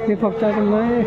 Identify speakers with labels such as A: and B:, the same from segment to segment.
A: हे फक्त नाही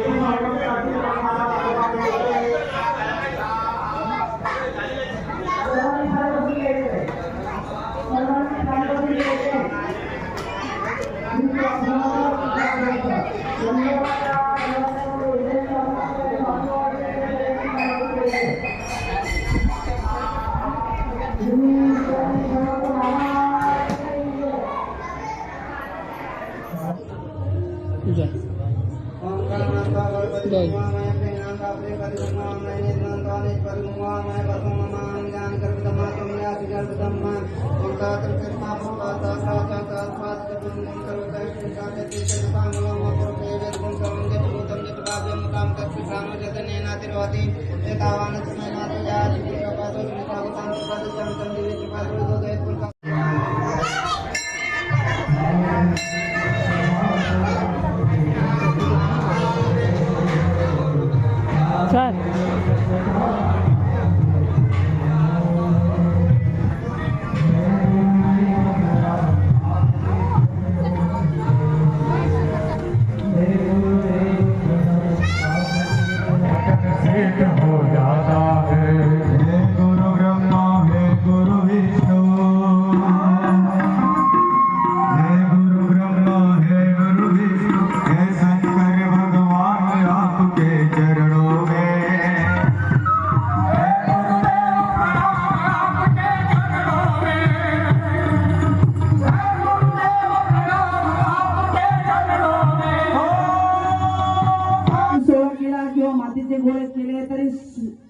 B: गोळे केले तरी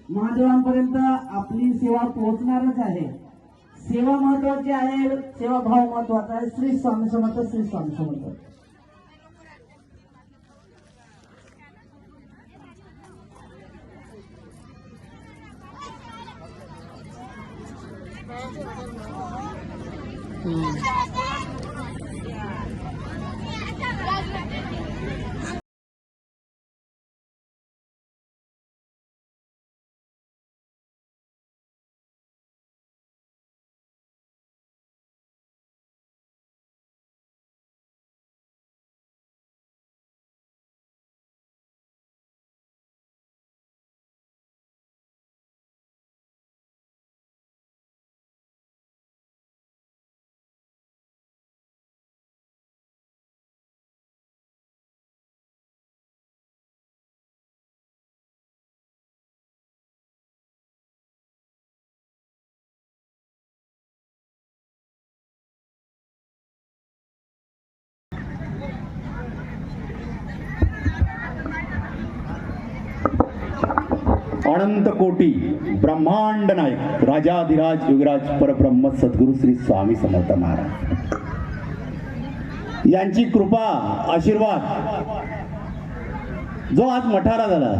B: महादेवांपर्यंत आपली सेवा पोहोचणारच आहे. सेवा महत्वाची आहे, सेवा भाव महत्वाचा आहे. श्री स्वामी समर्थ, श्री स्वामी समर्थ.
C: अनंत कोटी ब्रह्मांड नायक राजाधिराज युगराज परब्रह्म सद्गुरु श्री स्वामी समर्थ महाराज यांची कृपा आशीर्वाद जो आज मठाला झाला,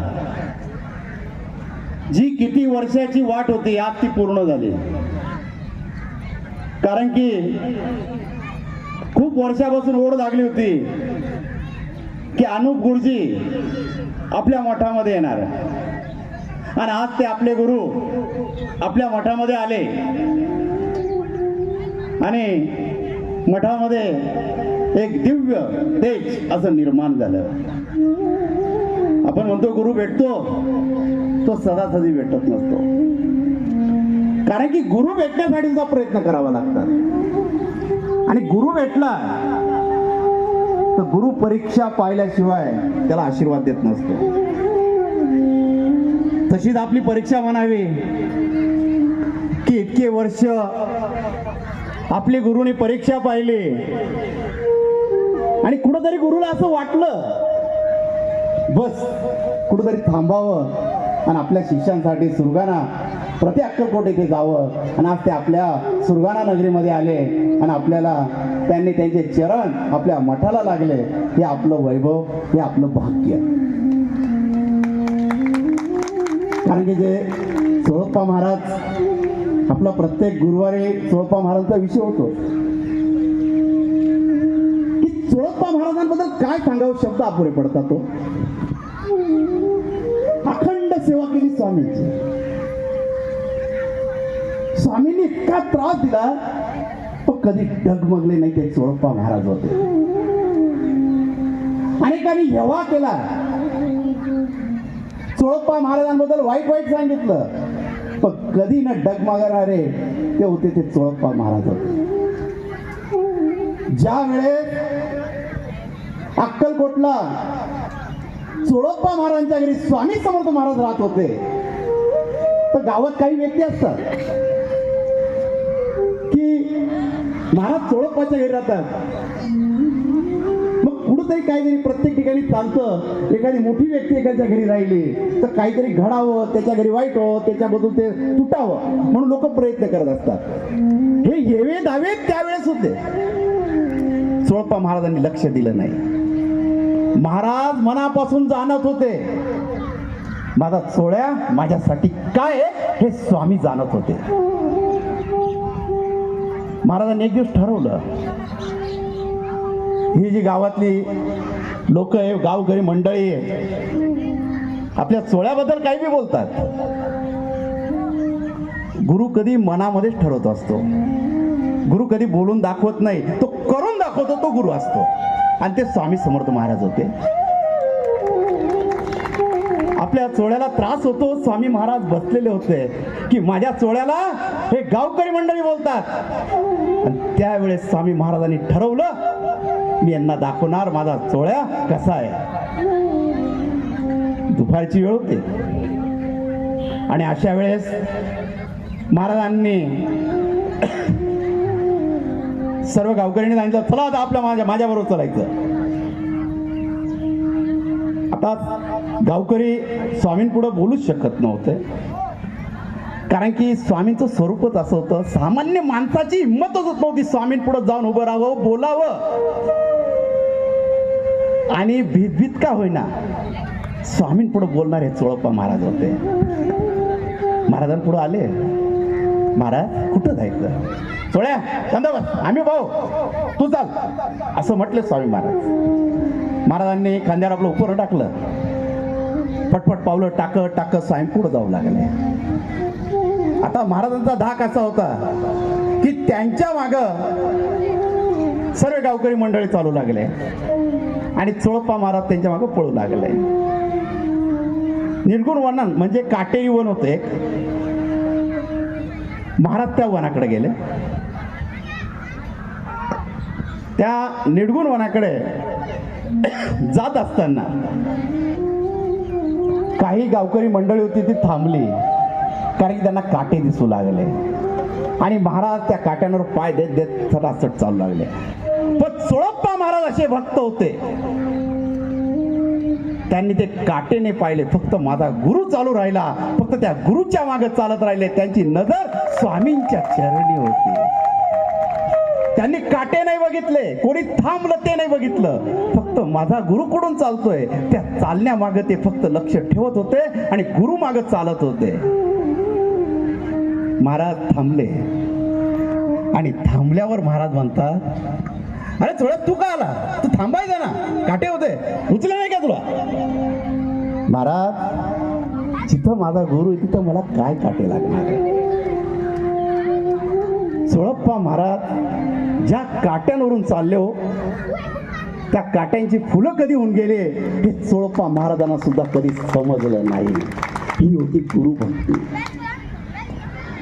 C: जी किती वर्षाची वाट होती आज ती पूर्ण झाली. कारण की खूप वर्षापासून ओढ लागली होती की अनुप गुरुजी आपल्या मठामध्ये येणार आणि आज ते आपले गुरु आपल्या मठामध्ये आले आणि मठामध्ये एक दिव्य तेज असं निर्माण झालं. आपण म्हणतो गुरु भेटतो, तो सदासदी भेटत नसतो. कारण की गुरु भेटण्यासाठीचा प्रयत्न करावा लागतात आणि गुरु भेटला तर गुरु परीक्षा पाहिल्याशिवाय त्याला आशीर्वाद देत नसतो. तशीच आपली परीक्षा म्हणावी की इतके वर्ष आपले गुरुनी परीक्षा पाहिली आणि कुठंतरी गुरुला असं वाटलं बस कुठंतरी थांबावं आणि आपल्या शिष्यांसाठी सुरगाणा प्रति अक्कलकोट येथे जावं. आणि आज ते आपल्या सुरगाणा नगरीमध्ये आले आणि आपल्याला त्यांनी त्यांचे चरण आपल्या मठाला लागले. हे आपलं वैभव, हे आपलं भाग्य. कारण की जे सोळप्पा महाराज आपला प्रत्येक गुरुवारी सोळप्पा महाराजांचा विषय होतो की सोळप्पा महाराजांबद्दल काय सांगावं शब्द अपुरे पडतात. तो अखंड सेवा केली स्वामींची. स्वामींनी इतका त्रास दिला पण कधी डगमगले नाही ते चोळप्पा महाराज होते. अनेकांनी हेवा केला, चोळप्पा महाराजांबद्दल वाईट वाईट सांगितलं, पण कधी न डगमगणारे ते होते ते चोळप्पा महाराज होते. ज्या वेळेस अक्कलकोटला चोळप्पा महाराजांच्या घरी स्वामी समर्थ महाराज राहत होते, तर गावात काही व्यक्ती असतात की महाराज चोळप्पाच्या घरी राहतात, मग कुठंतरी काहीतरी प्रत्येक ठिकाणी चालतं. एखादी मोठी व्यक्ती एखाद्या घरी राहिली तर काहीतरी घडावं, त्याच्या घरी वाईट व्हावं, त्याच्याबद्दल ते तुटावं म्हणून लोक प्रयत्न करत असतात. हे हेवे दावे त्यावेळेस होते. चोळप्पा महाराजांनी लक्ष दिलं नाही. महाराज मनापासून जाणत होते माझा चोळ्या माझ्यासाठी काय आहे हे स्वामी जाणत होते. महाराजांनी एक दिवस ठरवलं, ही जी गावातली लोक आहे, गावकरी मंडळी आहे, आपल्या चोळ्याबद्दल काही बी बोलतात. गुरु कधी मनामध्येच ठरवत असतो. गुरु कधी बोलून दाखवत नाही, तो करून दाखवतो, तो गुरु असतो. आणि ते स्वामी समर्थ महाराज होते. आपल्या चोळ्याला त्रास होतो, स्वामी महाराज बसलेले होते की माझ्या चोळ्याला हे गावकरी मंडळी बोलतात. आणि त्यावेळेस स्वामी महाराजांनी ठरवलं मी यांना दाखवणार माझा चोळ्या कसा आहे. दुपारची वेळ होती आणि अशा वेळेस महाराजांनी सर्व गावकऱ्यांनी सांगितलं चला आता आपल्या माझ्याबरोबर चालायचं. आता गावकरी स्वामींपुढे बोलूच शकत नव्हते, कारण की स्वामींचं स्वरूपच असं होतं. सामान्य माणसाची हिंमतच होत नव्हती स्वामींपुढे जाऊन उभं राहावं, बोलावं. आणि भीतभीत का होईना स्वामींपुढे बोलणारे चोळप्पा महाराज होते. महाराजांपुढे आले, महाराज कुठं जायचं? चोळ्या बस, आम्ही भाऊ, तू चाल, असं म्हटलं स्वामी महाराज. महाराजांनी खांद्यावर आपलं उपरण टाकलं, पटपट पावलं टाकत टाकत स्वामी पुढे जाऊ लागले. आता महाराजांचा धाक असा होता की त्यांच्या माग सर्व गावकरी मंडळी चालू लागले आणि चोळप्पा महाराज त्यांच्या मागे पळू लागले. निर्गुण वनान म्हणजे काटेरी वन होते. महाराज त्या वनाकडे गेले. त्या निर्गुण वनाकडे जात असताना काही गावकरी मंडळी होती ती थांबली, कारण की त्यांना काटे दिसू लागले. आणि महाराज त्या काट्यांवर पाय देत देत सटासट चालू लागले. पण चोळप्पा महाराज असे भक्त होते, त्यांनी ते काटेने पाहिले. फक्त माझा गुरु चालू राहिला, फक्त त्या गुरुच्या मागे चालत राहिले. त्यांची नजर स्वामींच्या चरणी होती. त्यांनी काटे नाही बघितले, कोणी थांबलं ते नाही बघितलं, फक्त माझा गुरु कुठून चालतोय त्या चालण्यामागे ते फक्त लक्ष ठेवत होते आणि गुरु मागे चालत होते. महाराज थांबले आणि थांबल्यावर महाराज म्हणतात, अरे थोडं तू का आला? तू थांबायचं ना, काटे होते, उचले नाही का तुला? महाराज जिथं माझा गुरु तिथं मला काय काटे लागणार? चोळप्पा महाराज ज्या काट्यांवरून चालले हो, त्या काट्यांची फुलं कधी होऊन गेले हे चोळप्पा महाराजांना सुद्धा कधी समजलं नाही. ही होती गुरुभक्ती.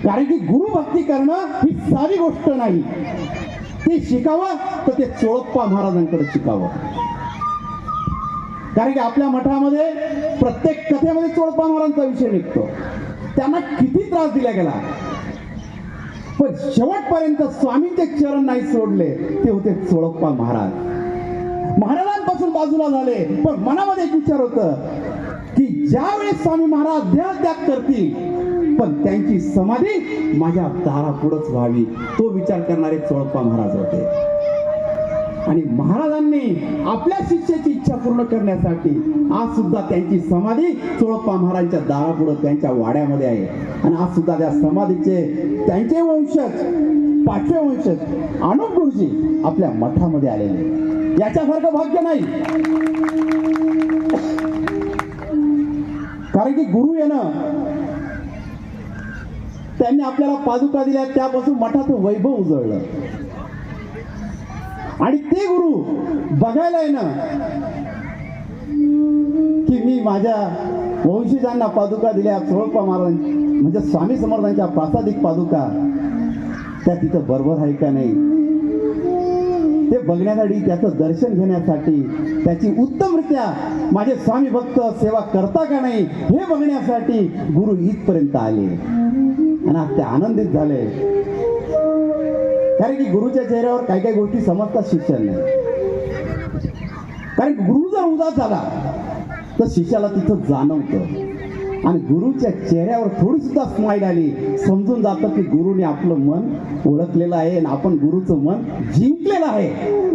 C: कारण की गुरुभक्ती करणं ही सारी गोष्ट नाही. ते शिकावं तर ते चोळप्पा महाराजांकडे शिकावं. कारण की आपल्या मठामध्ये प्रत्येक कथेमध्ये चोळप्पा महाराजांचा विषय निघतो. त्यांना किती त्रास दिला गेला, पण शेवटपर्यंत स्वामींचे चरण नाही सोडले ते होते चोळप्पा महाराज. महाराजांपासून बाजूला झाले, पण मनामध्ये एक विचार होतं की ज्यावेळेस स्वामी महाराज देहत्याग करतील पण त्यांची समाधी माझ्या दारापुढंच व्हावी, तो विचार करणारे चोळप्पा महाराज होते. आणि महाराजांनी आपल्या शिष्याची इच्छा पूर्ण करण्यासाठी आज सुद्धा त्यांची समाधी चोळप्पा महाराजांच्या दारापुढे त्यांच्या वाड्यामध्ये आहे. आणि आज सुद्धा त्या समाधीचे त्यांचे वंशज, 5वे वंशज अनुप गुरुजी आपल्या मठामध्ये आलेले. याच्यासारखं भाग्य नाही. कारण की गुरु येणं त्या त्यांनी आपल्याला पादुका दिल्या, त्यापासून मठाचं वैभव उजळलं. आणि ते गुरु बघायला येणं की मी माझ्या वंशजांना पादुका दिल्या, सोळप्पा महाराज म्हणजे स्वामी समर्थांच्या प्रासादिक पादुका त्या तिथं बरोबर आहे का नाही, ते बघण्यासाठी, त्याचं दर्शन घेण्यासाठी, त्याची उत्तमरित्या माझे स्वामी भक्त सेवा करता का नाही हे बघण्यासाठी गुरु इथपर्यंत आले. आणि आज ते आनंदित झाले, कारण की गुरुच्या चेहऱ्यावर काही काही गोष्टी समजतात शिष्यांना. कारण गुरु जर उदास झाला तर शिष्याला तिथं जाणवतं, आणि गुरुच्या चेहऱ्यावर थोडी सुद्धा स्माईल आली, समजून जातं की गुरुने आपलं मन ओळखलेलं आहे आणि आपण गुरुचं मन जिंकलेलं आहे.